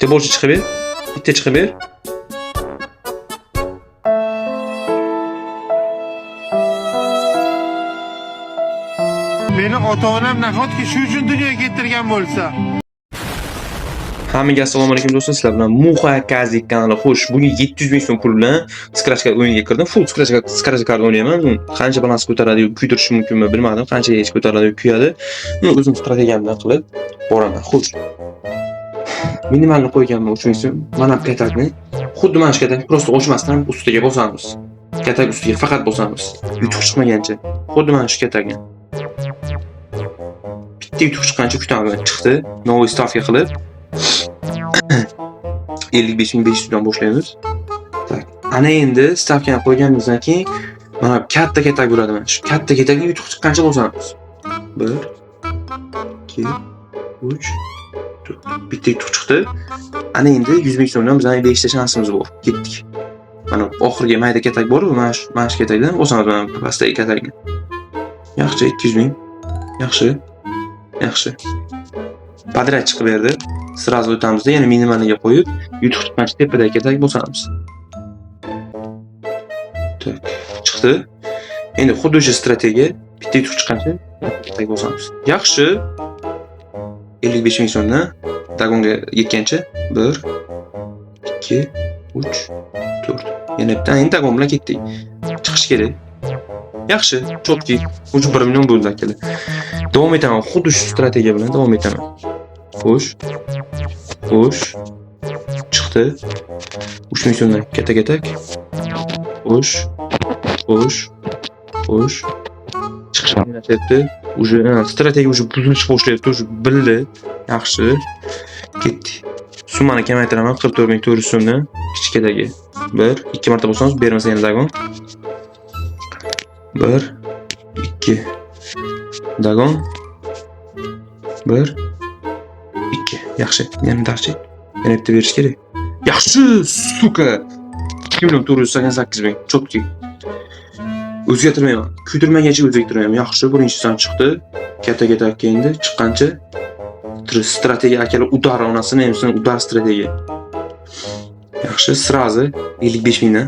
Bitta bo'lsa chiqib ber. Bitta chiqib ber. Meni ota-onam nahotki shu uchun dunyoga keltirgan bo'lsa. Hammaga assalomu alaykum do'stlar, sizlar bilan Muxa Kazik kanali. Xo'sh, bugun 700 ming so'm pul bilan Scratch Card o'yiniga kirdim. Full Scratch Card o'ynayman. Qancha balans ko'taradi, kuytirish mumkinmi bilmadim. Qancha hech ko'taradi, kuyadi. Uni o'zim strategiyamdan qilib boraman. Xo'sh. Minimalni qo'yganman 3000 so'm. Mana bu katakni xuddi mana shu katakni prosta ochmasdan ustiga bosamiz. Katak ustiga faqat bosamiz. Yutuq chiqmagancha. Xuddi mana shu katakni. Bitta yutuq chiqqancha kutamiz. Chiqdi. Новый ставка qilib 55.500 dan boshlaymiz. Tak. Ana endi stavkani qo'yganimizdan keyin mana katta katak bo'ladi mana. Shu katta katakni yutuq chiqqancha bosamiz. 1 2 3 4 bitta yutuq chiqdi. Ana endi 100 ming so'mdan bizning 5 ta shansimiz bor. Ketdik. Mana oxirgi mayda katak bor-ku, mana shu katakdan bosamiz mana pastdagi katakni. Yaxshi 200 ming. Yaxshi. Yaxshi. Padrat chiqib berdi. Sразу o'tamizda yana minimaliga qo'yib, yutuq chiqqancha tepadagi katak bosamiz. Tak, chiqdi. Endi xuddi o'sha strategiya bitta yutuq chiqqancha katak bosamiz. Yaxshi. 55 ming so'mdan dagonga yetgancha 1 2 3 4. Yana bitta endi dagon bilan ketdik. Chiqish kerak. Yaxshi, chotki. Uch 1 million bo'ldi akalar. Davom etaman. Xuddi shu strategiya bilan davom etaman. Xo'sh. Xo'sh. Chiqdi. 3 ming so'mdan katak. Xo'sh. Xo'sh. Xo'sh. Chiqishni уже strategiya уже buzilish boshlayapti, уже bildi. Yaxshi. Ketdi. Summani kamaytiraman 44400 so'mdan kichikdagi. 1 2 marta bo'lsangiz bermasa yana dagon. 1 2 dagon 1 2. Yaxshi. Yana daxchi. Yana bitta berish kerak. Yaxshi, suka. 2.488 ming. Chotki. O'zgartirmayman. Kuydirmagancha o'zgartirmayman. Yaxshi, birinchi son chiqdi. Katta endi chiqqancha strategiya akalar udar onasini hamsin udar strategiya. Yaxshi, sразу 55 mingdan.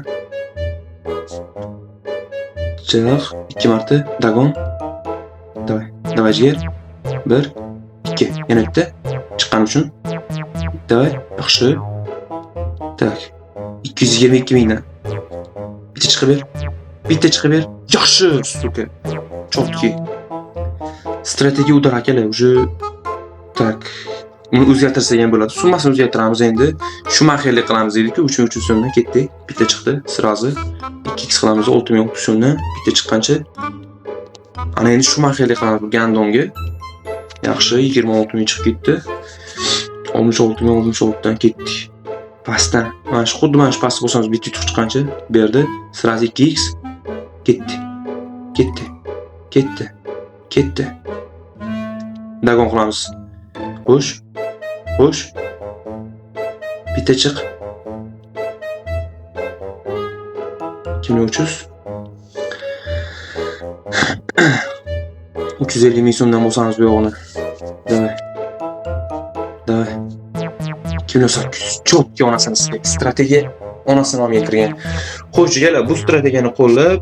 Chiq, 2 marta dagon. Давай jigar. 1 2. Yana bitta chiqqan uchun. Давай, yaxshi. Tak. 222 mingdan. Bitta chiqib ber. Bitta chiqib ber. Yaxshi, suka. Chotki. Strategiya udar akalar, уже tak. Uni o'zgartirsak ham bo'ladi. Summasini o'zgartiramiz endi. Shu mahiyalik qilamiz dedik-ku, 3300 so'mdan ketdik. Bitta chiqdi, sразу 2x qilamiz 6000 so'mdan bitta chiqqancha. Ana endi shu mahiyalik qilamiz bu gandonga. Yaxshi, 26 ming chiqib ketdi. 66 dan ketdik. Pastdan. Mana shu xuddi mana shu pastga bosamiz bitta yutuq chiqqancha berdi. Sразу 2x ketdi. Ketdi. Dagon qilamiz. Xo'sh. Bitta chiq. 2300. 350 ming so'mdan bosamiz bu yo'g'ini. Davay. 2800. Chotki onasini strategiya onasini olmay kirgan. Xo'sh, yana bu strategiyani qo'llab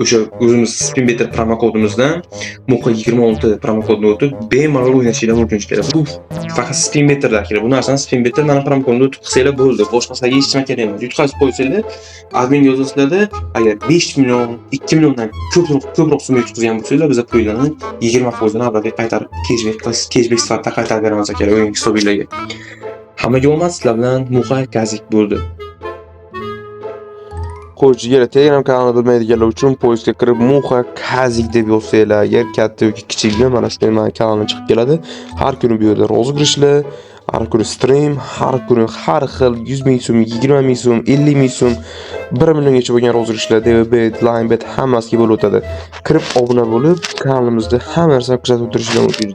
o'sha o'zimiz spin better promo kodimizdan Muxa 26 promo kodini o'tib bemalol o'ynashinglar mumkinchilar. Bu faqat spin betterda kerak. Bu narsani spin better mana promo kodini o'tib qilsanglar bo'ldi. Boshqasiga hech nima kerak emas. Yutqazib qo'ysanglar, admin yozasizlarda agar 5 million, 2 milliondan ko'proq summa yutqazgan bo'lsanglar, biz pullarni 20% dan avvalga qaytarib cashback sifatida qaytarib beramiz akalar o'yin hisobinglarga. Hammaga omad, sizlar bilan Muxa Kazik bo'ldi. Xo'sh, yana Telegram kanalini bilmaydiganlar uchun poyga kirib Muxa Kazik deb yozsanglar, agar katta yoki kichikmi, mana shu men kanalimga chiqib keladi. Har kuni bu yerda rozыгрышlar, har kuni stream, har kuni har xil 100 ming so'm, 20 ming so'm, 50 ming so'm, 1 milliongacha bo'lgan rozыгрышlar, DBet, Linebet hammasiga bo'lib o'tadi. Kirib obuna bo'lib, kanalimizda hamma narsani kuzatib o'tirishinglar mumkin.